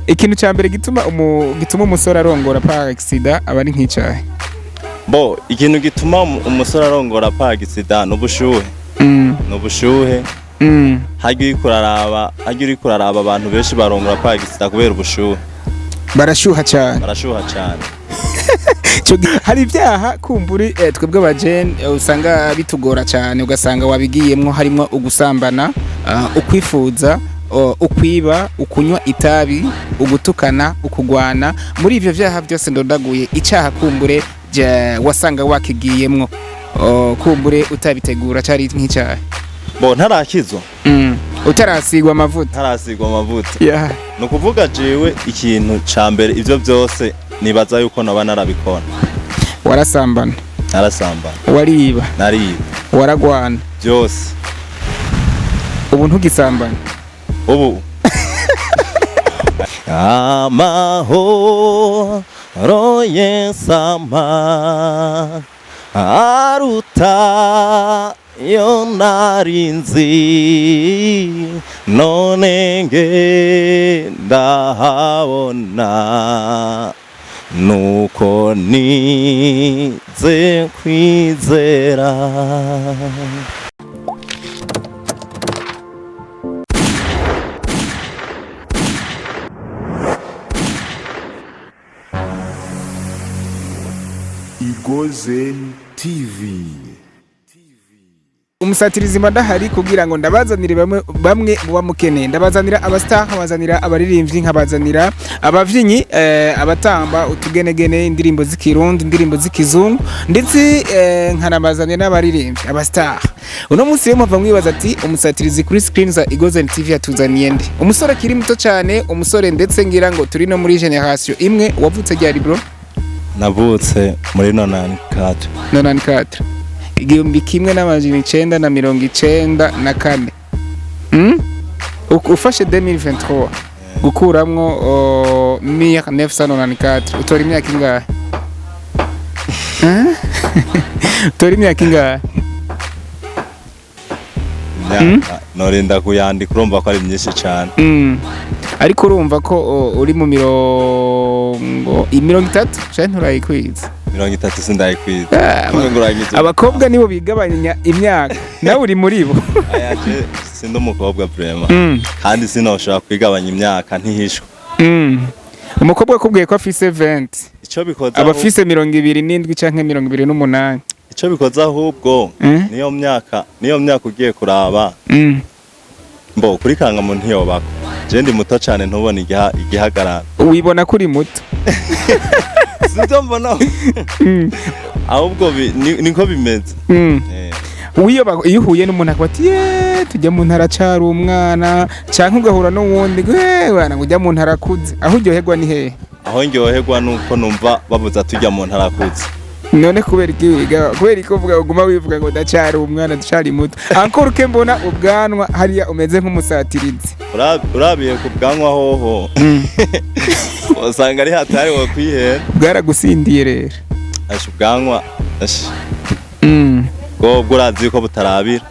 ikintu cya mbere gituma umusore arongora par accident aba ari nk'icyahe? Bo ikintu gituma umusore arongora par accident n'ubushuhe. N'ubushuhe. Hagiye kuraraba abantu benshi barongora par accident kubera ubushuhe. Barashuha cyane. Hari ibyaha kumburi twebwe abajene usanga bitugora cyane, ugasanga wabigiyemwo harimo ugusambana, ukwifuza, ukwiba, ukunywa itabi, ugutukana, ukugwana. Muri ivyo vyaha byose ndondaguye icyaha kumbure wasanga wakigiyemwo kumbure utabitegura cyari nk'icyaha. Bo ntarakizwa. Utarasigwa amavuta. Yeah. No kuvuga jewe ikintu ca mbere ivyo byose nibaza yuko naba narabikora. Warasambana. Wariba. Nariba. Waragwana. Byose. Ubu ntugisambana. Ubu. Amahoro yesama aruta yo narinzi none ndahabona nuko nize kwizera. Igozen TV. Umusatirizi madahari kugira ngo ndabazanire bamwe mu bamukeneye, ndabazanira abastar, nkabazanira abaririmbyi, nkabazanira abavyinyi, abatamba utugenegene, indirimbo z'ikirundi, indirimbo z'ikizungu, ndetse nkanabazanira n'abaririmbyi abastar. Uno munsi rero mpava mwibaza ati umusatirizi kuri screen za Igozen TV yatuzaniye nde? Umusore kiri muto cyane, umusore ndetse ngira ngo turi no muri generation imwe. Wavutse ryari bro? Navutse muri 94. Igihumbi kimwe n'amajana 994. Ufashe 2023 gukuramwo 1994 utora imyaka ingahe? Utora imyaka ingahe? Norinda kuyandika urumva ko ari myinshi cyane. Ariko urumva ko uri mu 30 cyane nturayikwiza. 30 sindayikwiza. Abakobwa nibo bigabanya imyaka, nawe uri muri bo. Ayaje sindi umukobwa prema. Kandi sinoshaka kwigabanya imyaka ntihishwe. Umukobwa akubwiye ko afise 20. Ico bikoza abafise 27 canke 28. Ico bikoza ahubwo niyo myaka ugiye kuraba. Mbo kuri kanga mu ntiyobako. Je ndi muto cyane ntubona igihagarara. Wibona kuri muto. Sinzo mbona. Ahubwo niko bimeze. Iyo uhuye n'umuntu akwati tujya mu ntara cyari umwana cyangwa ugahura n'uwundi wana ujya mu ntara kuze, aho uryoherwa ni hehe? Aho ndyoherwa nuko numva babuza tujya mu ntara kuze. None kubera ko uvuga uguma wivuga ngo ndacyari umwana ducari muto. Ankora uke mbona ubwanwa hariya umeze nk'umusatirizi. Urabiye ku bwanwa hoho. Usanga ari hatari wo kwihera. Bwaragusindiye rero. Asho ubwanwa. Bwo urazi ko butarabira.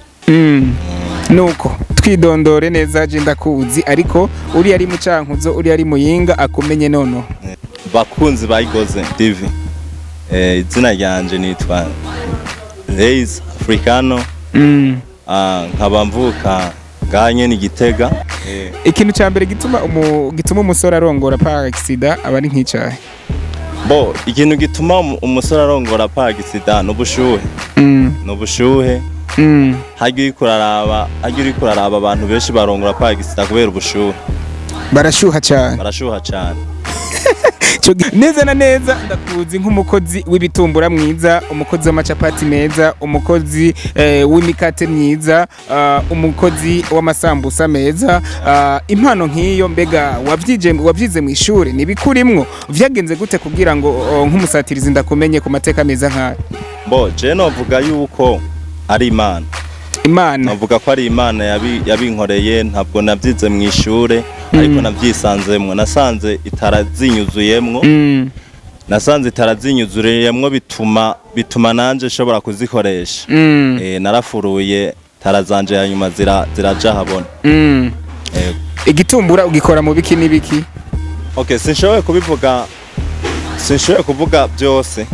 Nuko twidondore neza je ndakuzi, ariko uri ari mu cankuzo, uri ari muyinga akumenye nono. Bakunzi ba Igozen TV. Izina ryanje nitwa Reis Africano. Nkaba mvuka nganye ni Gitega. Ikintu cya mbere gituma umusore arongora par accident aba ari nk'icyahe? Bo ikintu gituma umusore arongora par accident n'ubushuhe. N'ubushuhe. Hagiye kuraraba abantu benshi barongora par accident kubera ubushuhe. Barashuha cyane. Neza na neza ndakuzi nk'umukozi w'ibitumbura mwiza, umukozi w'amacapati meza, umukozi w'imikate myiza, umukozi w'amasambusa meza. Impano nk'iyo mbega wabyize mu ishuri nibikurimwo, vyagenze gute kugira ngo nk'umusatirizi ndakumenye ku mateka meza nk'aya? Bo je novuga yuko ari Imana. Navuga ko ari Imana yabinkoreye, ntabwo nabyize mu ishure ariko nabyisanzemwe. Nasanze itarazinyuzuyemwo. Nasanze itarazinyuzuriyemwo bituma nanje shobora kuzikoresha. Narafuruye tarazanje hanyuma ziraja habona. Igitumbura ugikora mu biki nibiki? Okay, sinshoboye kuvuga byose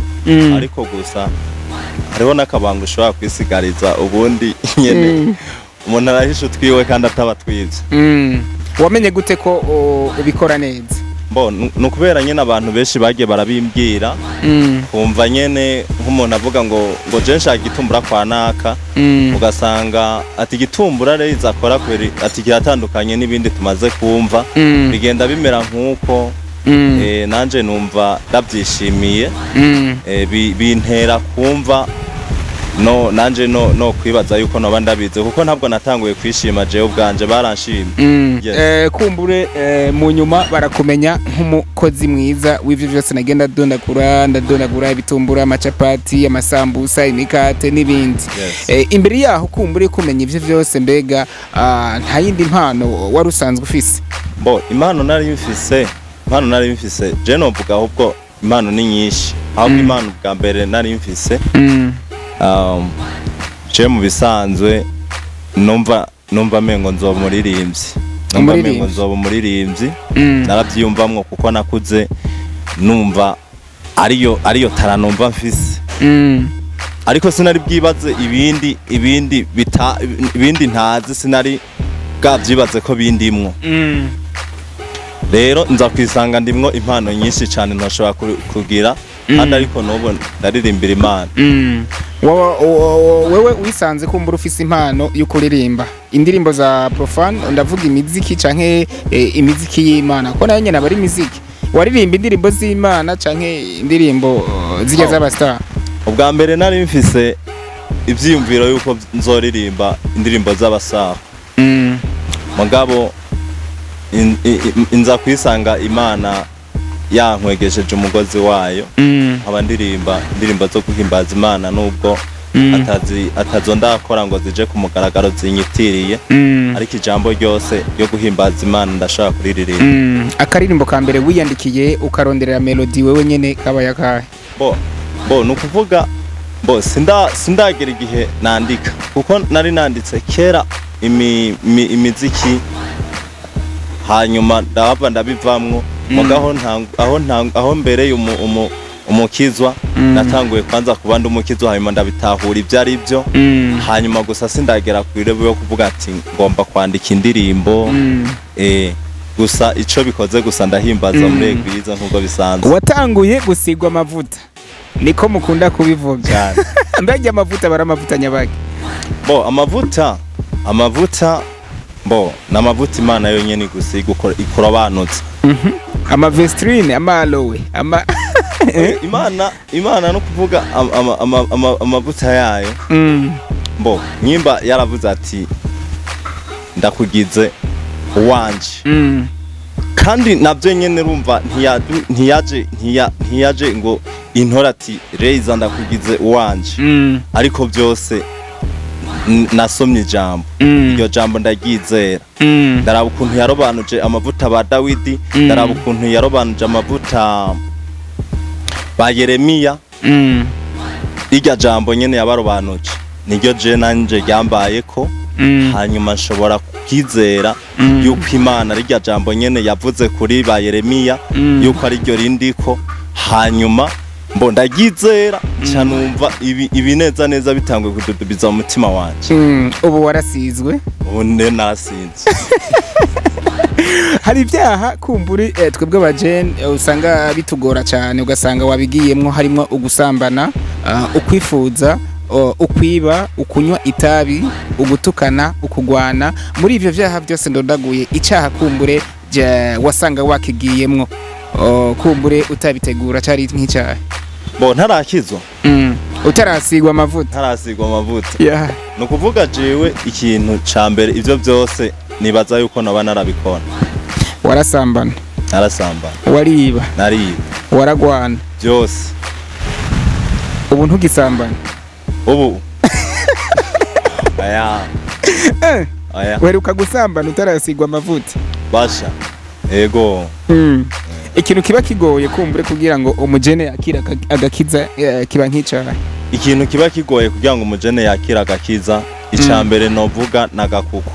ariko gusa hariho n'akabanga ushobora kwisigariza ubundi nyene umuntu arahisha utwiwe kandi ataba twivye. Wamenye gute ko ubikora neza? Nukubera nyene abantu benshi bagiye barabimbwira kumva nyene nk'umuntu avuga ngo je nshaka gitumbura kwa naka ugasanga ati gitumbura reza akora kweri ati kiratandukanye n'ibindi tumaze kumva bigenda bimera nk'uko nanje numva ndabyishimiye bintera kumva nanje no kwibaza yuko noba ndabize kuko ntabwo natanguye kwishima je ubwanje baranshimye. Kumbure mu nyuma barakumenya nk'umukozi mwiza w'ivyo byose nagenda ndadonagura ibitumbura, amacapati, amasambusa, imikate n'ibindi. Imbere yaho kumbure kumenya ivyo byose mbega nta yindi mpano wari usanzwe ufise? Impano nari mfise je novuga ahubwo impano ni nyinshi ahubwo impano bwa mbere nari mfise je mu bisanzwe numva mengo nzoba umuririmbyi narabyiyumvamwo kuko nakuze numva ariyo tara numva mfise ariko sinari bwibaze ibindi ntazi sinari bwabyibaze ko bindimwo rero nza kwisanga ndimwo impano nyinshi cyane ntashobora kugira kandi ariko n'ubu ndaririmbira Imana. Wewe wisanze kumbura ufise impano yo kuririmba indirimbo za profane, ndavuga imiziki canke imiziki y'Imana ko nayo nyene abari imiziki, waririmba indirimbo z'Imana canke indirimbo zijya z'abastar? Ubwa mbere nari mfise ivyiyumviro yuko nzoririmba indirimbo z'abastar mugabo inza kwisanga Imana yankwegesheje umugozi wayo aba ndirimba indirimbo zo guhimbaza Imana nubwo atazo ndakora ngo zije ku mugaragaro zinyitiriye ariko ijambo ryose yo guhimbaza Imana ndashaka kuriririmba. Akaririmbo ka mbere wiyandikiye ukaronderera melody wewe nyene kaba yakahe? Nukuvuga sindagera igihe nandika kuko nari nanditse kera imiziki hanyuma ndabivamwo mugaho aho mbere umukizwa natanguye kwanza kubanda umukizwa hanyuma ndabitahura ibyo ari byo hanyuma gusa sindagera ku irebo yo kuvuga ati ngomba kwandika indirimbo gusa ico bikoze gusa ndahimbaza muri Eglise nkuko bisanzwe. Watanguye gusigwa amavuta niko mukunda kubivuga mbega amavuta baramavuta nyabaki? Amavuta n'amavuta Imana yonyene gusiga ikorobanutse amavestrine amalowe Imana no kuvuga amavuta yayo nyimba yaravuze ati ndakugize uwanje kandi nabyo nyene rumva ntiyaje ngo intora ati Reiza ndakugize uwanje ariko byose nasomye ijambo iryo jambo ndagizera ndaraba ukuntu yarobanuje amavuta ba Dawidi ndaraba ukuntu yarobanuje amavuta ba Yeremiya iryo jambo nyene yabarobanuje niryo je nanje ryambaye ko hanyuma nshobora kukizera yuko Imana iryo jambo nyene yavuze kuri ba Yeremiya yuko ari ryo rindiko hanyuma ndagizera cyanumva ibi neza bitangwe kududubiza mu mutima wanje. Ubu warasizwe? Ubu narasinze. Hari ibyaha kumburi twebwe abajene usanga bitugora cyane ugasanga wabigiyemwo harimo ugusambana, ukwifuza, ukwiba, ukunywa itabi, ugutukana, ukugwana. Muri ivyo vyaha byose ndondaguye icyaha kumbure wasanga wakigiyemwo kumbure utabitegura cyari nk'icyaha? Ntarakizwa utarasigwa amavuta. Ntarasigwa amavuta nukuvuga jewe ikintu ca mbere ivyo byose nibaza yuko naba narabikora. Warasambana? Narasambana. Wariba? Nariba. Waragwana? Byose. Ubu ntugisambana? Ubu weruka gusambana utarasigwa amavuta? Basha ego. Ikintu kiba kigoye kumbure kugira ngo umujene yakira agakiza kiba nk'icyaha? Ikintu kiba kigoye kugira ngo umujene yakira agakiza icya mbere novuga nagakuko.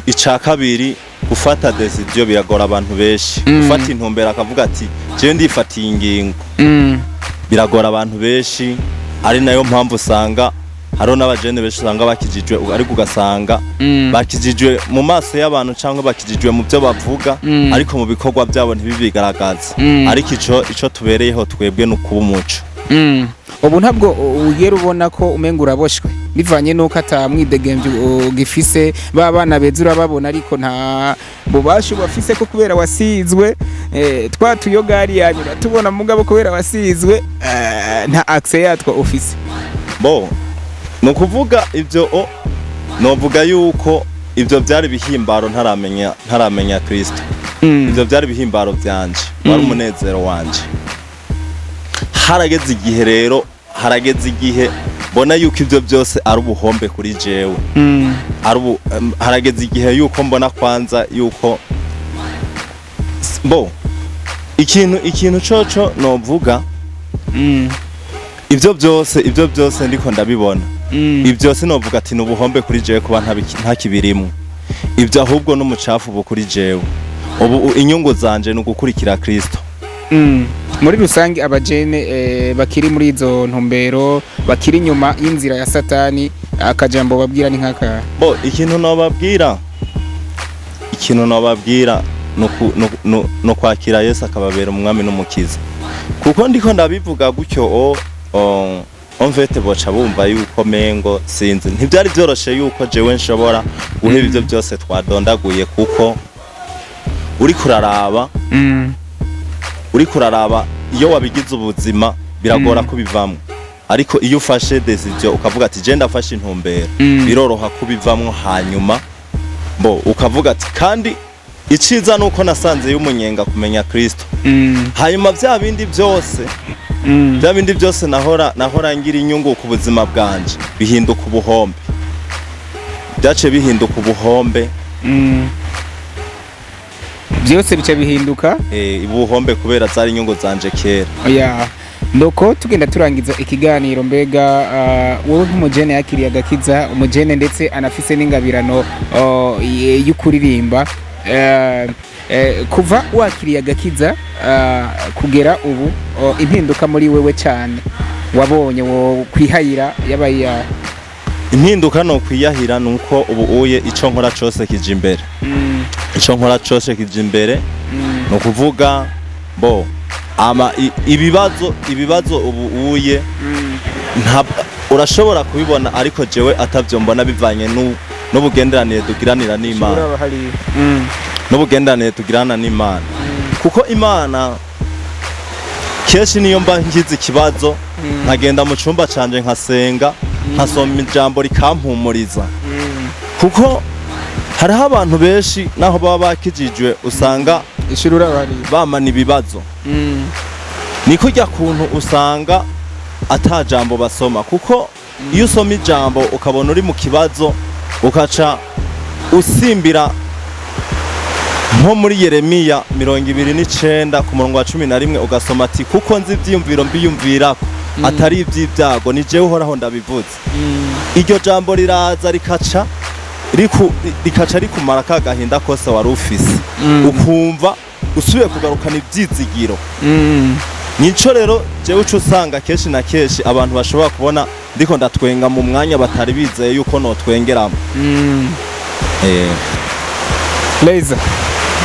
Icya kabiri gufata decision biragora abantu benshi gufata intumbero akavuga ati je ndifatiye ingingo biragora abantu benshi ari nayo mpamvu usanga haro n'abajene benshi usanga bakijijwe ariko ugasanga bakijijwe mu maso y'abantu cyangwa bakijijwe mu byo bavuga ariko mu bikorwa byabo ntibibigaragaza ariko ico tubereyeho twebwe no kuba umuco ubu ntabwo ugera ubona ko umenga uraboshwe bivanye nuko atamwidegemvye ugifise babana beza urababona ariko nta bubasha bafise ko kubera wasizwe twatuyogari yanyura tubona mugabo kubera wasizwe nta access yatwa office bo no kuvuga ibyo novuga yuko ibyo byari bihimbaro ntaramenya Kristo ibyo byari bihimbaro byanje wari umunezero wanje harageze igihe rero harageze igihe mbona yuko ibyo byose ari ubuhombe kuri jewe harageze igihe yuko mbona kwanza yuko bo ikintu coco novuga ibyo byose ndiko ndabibona ibyo sinovuga ati nubuhombe kuri jewe kuba ntakibirimo ibyo ahubwo n'umucafu bu kuri jewe ubu inyungu zanje no gukurikira Kristo muri rusange abajene bakiri muri izo ntumbero bakiri nyuma y'inzira ya Satani akajambo babwira ni nkaka bo ikintu nobabwira no kwakira Yesu akababera umwami n'umukiza kuko ndiko ndabivuga gutyo onvete boca bumva yuko mengo sinzi ntibyari byoroshe yuko jewe nshobora guheba ibyo byose twadondaguye kuko uri kuraraba iyo wabigize ubuzima biragora kubivamwe ariko iyo ufashe decision ukavuga ati je ndafashe intumbero biroroha kubivamwe hanyuma bo ukavuga ati kandi iciza nuko nasanze y'umunyenga kumenya Kristo hanyuma bya bindi byose nahora ngira inyungu ku buzima bwanje bihinduka ubuhombe byace bihinduka ubuhombe byose bice bihinduka ubuhombe kubera zari inyungu zanje kera oya ndoko tugenda turangiza ikiganiro mbega wowe nk'umujene yakiriye agakiza umujene ndetse anafise n'ingabirano y'ukuririmba kuva wakiriye agakiza kugera ubu impinduka muri wewe cyane wabonye wo kwihayira yabaye impinduka no kwiyahira nuko ubu uye ico nkora cyose kije imbere ico nkora cyose kije imbere no kuvuga bo ama ibibazo ubu uye urashobora kubibona ariko jewe atavyo mbona bivanye n'ubugenderanire tugiranira n'Imana n'ubugenderanire tugirana n'Imana kuko Imana keshi niyo mba ngize ikibazo nkagenda mu cyumba canje nkasenga nkasoma ijambo rikampumuriza kuko hariho abantu benshi naho baba bakijijwe usanga ishurura bari bamana ibibazo niko jya kuntu usanga atajambo basoma kuko iyo usoma ijambo ukabona uri mu kibazo ukaca usimbira nko muri Yeremiya 29 ku murongo wa 11 ugasoma ati kuko nzi ivyiyumviro mbiyumvirako atari ivy'ibyago ni jewe uhoraho ndabivuze iryo jambo riraza rikaca rikumara kagahinda kose wari ufise ukumva usubiye kugarukana ibyizigiro nico rero jewe uco usanga keshi na keshi abantu bashobora kubona ndiko ndatwenga mu mwanya batari bizeye yuko notwengeramo Leza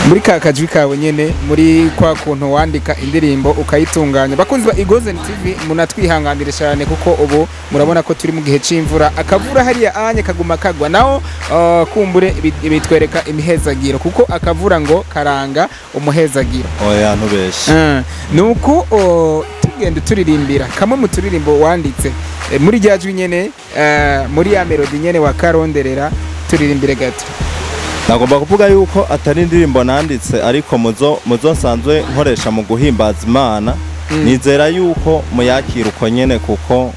muri kakajwi kawe nyene muri kwa kuntu wandika indirimbo ukayitunganya bakunzi ba Igozen TV munatwihanganire cyane kuko ubu murabona ko turi mu gihe c'imvura akavura hariya anye kaguma kagwa naho kumbure bitwereka imihezagiro kuko akavura ngo karanga umuhezagiro oya ntubeshe nuko tugende turirimbira kamwe mu turirimbo wanditse muri ryajwi nyene muri ya melody nyene wa karonderera turirimbire gato nagomba kuvuga yuko atari indirimbo nanditse ariko muzo nsanzwe nkoresha mu guhimbaza Imana nizera yuko muyakira uko nyene kuko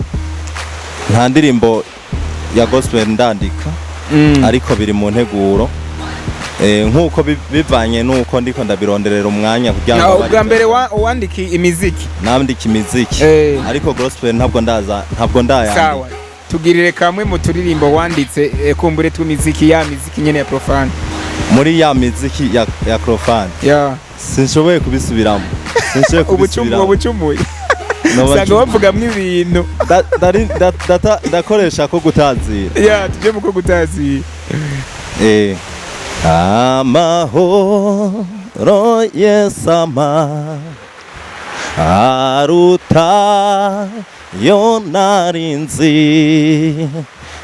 nta ndirimbo ya gospel ndandika ariko biri mu nteguro nkuko bivanye nuko ndiko ndabironderera umwanya kugira ngo ubwa mbere wandiki imiziki nandika imiziki ariko gospel ntabwo ndayandika sawa tugirire kamwe mu turirimbo wanditse kumbure tw'imiziki ya miziki nyene ya profane muri ya miziki ya crofane sinshoboye kubisubiramo ubucumuye usanga bavugamwo ibintu ndakoresha ko gutazira tujye mu ko gutazira amahoro yesama aruta yo narinzi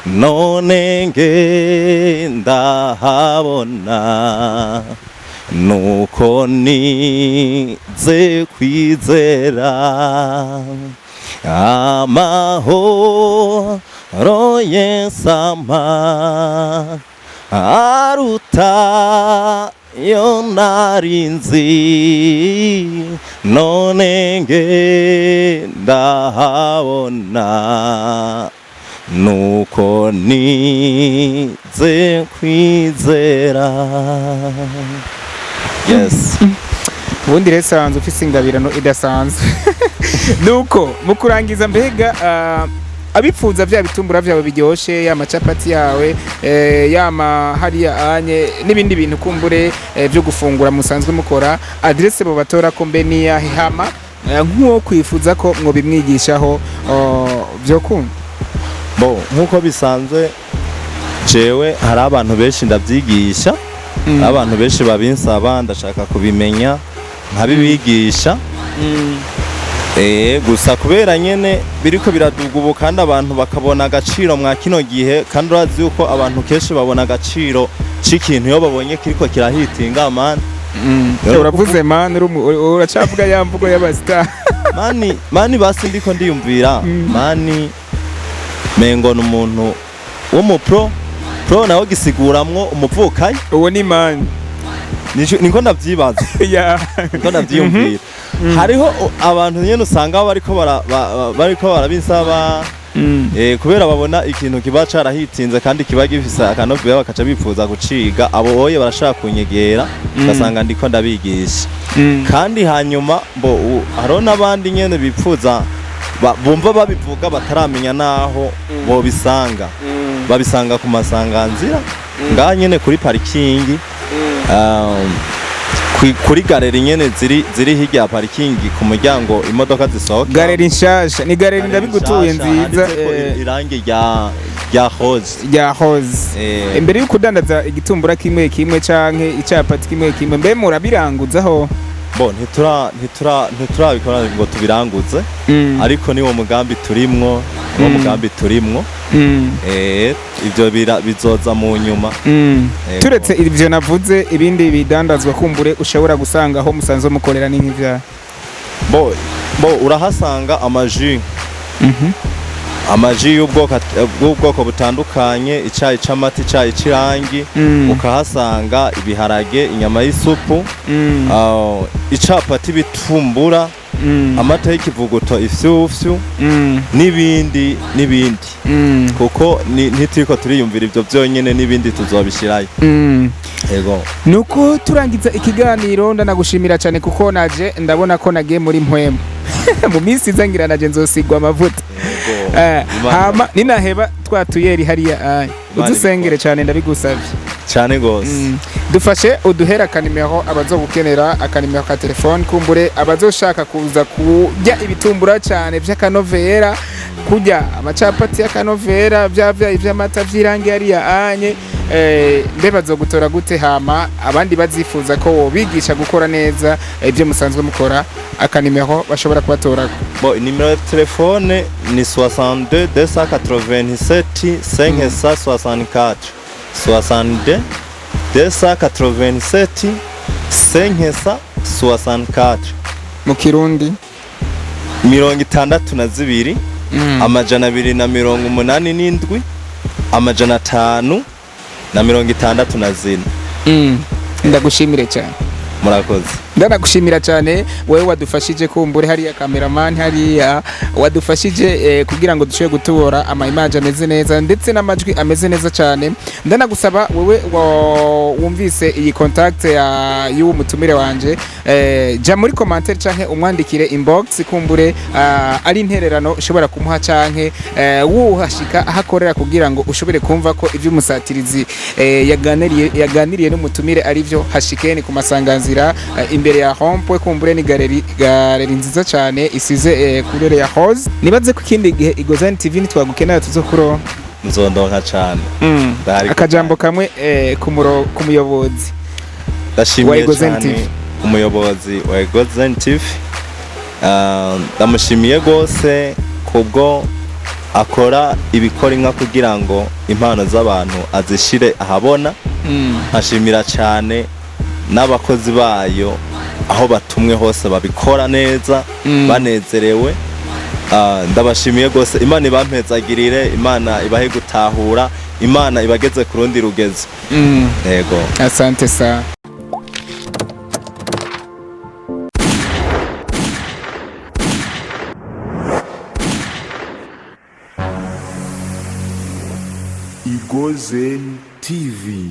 none ngenda habona nuko nize kwizera amahoro yesama aruta yo narinzi none ngenda habona nuko nize kwizera. Yes. Ubundi rero sanzwe ufise ingabirano idasanzwe. Nuko mu kurangiza mbega abipfuza vya bitumbura vyawe biryoshe ya macapati yawe yama hariya anye n'ibindi bintu kumbure byo gufungura musanzwe mukora adresse bo batora ko mbe ni ya hama nkuwo kwifuza ko mwo bimwigishaho byo kumva nkuko bisanzwe jewe hari abantu benshi ndavyigisha abantu benshi babinsaba ndashaka kubimenya nkabibigisha gusa kubera nyene biriko biraduga ubu kandi abantu bakabona agaciro mwa kino gihe kandi urazi yuko abantu kenshi babona agaciro c'ikintu iyo babonye kiriko kirahitinga man uravuze man uracavuga ya mvugo y'abastar mani basi ndiko ndiyumvira mani mengo n'umuntu wo mu pro nawe gisiguramwo umuvukayi uwo ni man niko ndavyibaza niko ndavyiyumvira hariho abantu nyene usanga bariko barabinsaba kubera babona ikintu kiba carahitinze kandi kiba gifise akanovera bakaca bifuza guciga abo oye barashaka kunyegera ugasanga ndiko ndabigisha kandi hanyuma hariho n'abandi nyene bipfuza bumva babivuga bataramenya naho babisanga ku masanganzira ngaha nyene kuri parikingi kuri galeri nyene ziri hirya ya parikingi ku muryango imodoka zisohoka galeri nshasha ni galeri ndabigutuye nziza irangi rya rose imbere yuko udandaza igitumbura kimwe canke icapati kimwe mbe murabiranguzaho ntiturabikora ngo tubiranguze ariko niwo mugambi turimwo ivyo bizoza mu nyuma turetse ivyo navuze ibindi bidandazwa kumbure ushobora gusanga aho musanzwe mukorera ni nk'ivya urahasanga amaji y'ubwoko butandukanye icayi c'amata icayi c'irangi ukahasanga ibiharage inyama y'isupu icapati bitumbura amata y'ikivuguto ifyufyu n'ibindi kuko ntituriko turiyumvira ivyo vyonyene n'ibindi tuzobishirayo yego nuko turangiza ikiganiro ndanagushimira cyane kuko naje ndabona ko nagiye muri mpwemu mu minsi izangira naje nzosigwa amavuta hama ninaheba twatuyeri hariya udusengere cyane ndabigusavye cyane gose dufashe uduhera akanimero abazogukenera akanimero ka telefone kumbure abazoshaka kuza kujya ibitumbura cyane vy'akanovera kujya amacapati y'akanovera ivy'amata vy'irangi hariya anye mbe bazogutora gute hama abandi bazifuza ko wobigisha gukora neza ibyo musanzwe mukora akanimero bashobora kubatorako nimero ya telefone ni 62 287 564 62 287 564 mu kirundi 62 amajana 287 amajana 564 ndagushimire cyane murakoze ndanagushimira cyane wewe wadufashije kumbure hariya cameraman hariya wadufashije kugira ngo dushobore gutubora ama image ameze neza ndetse n'amajwi ameze neza cyane. Ndanagusaba wewe wumvise iyi contact y'uwo mutumire wanje ja muri commentaire canke umwandikire inbox kumbure ari intererano ushobora kumuha canke wuhashika ahakorera kugira ngo ushobore kumva ko ivyo umusatirizi yaganiriye n'umutumire ari byo. Hashikeni ku masanganzira imbere ya Hompwe kumbure ni galeri nziza cyane isize kurere ya Rose. Nibaze ko ikindi gihe Igozen TV nitwagukenera tuzokuro nzondonka cyane. Akajambo kamwe ku muyobozi ndashimiye cyane umuyobozi wa Igozen TV, ndamushimiye gose kubwo akora ibikora inka kugira ngo impano z'abantu azishire ahabona. Ashimira cyane n'abakozi bayo aho batumwe hose babikora neza banezerewe. Ndabashimiye gose, Imana ibampezagirire, Imana ibahe gutahura, Imana ibageze ku rundi rugezo. Yego, asante sana. Igozen TV.